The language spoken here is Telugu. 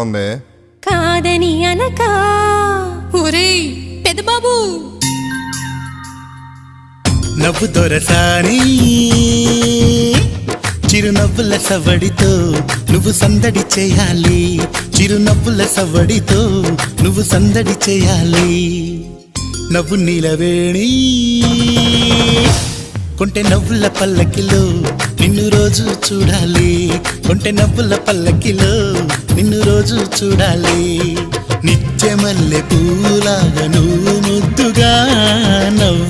ఉంది? కాదని అనక ఒరేయ్ పెదబాబు నవ్వు దొరసాని చిరునవ్వుల సవడితో నువ్వు సందడి చేయాలి, చిరునవ్వుల సవడితో నువ్వు సందడి చేయాలి. నవ్వు నీలవేణి కొంటె నవ్వుల పల్లకిలో నిన్ను రోజు చూడాలి, కొంటె నవ్వుల పల్లకిలో నిన్ను రోజు చూడాలి. నిత్య మల్లె పూలాగా నువ్వు ముద్దుగా నవ్వు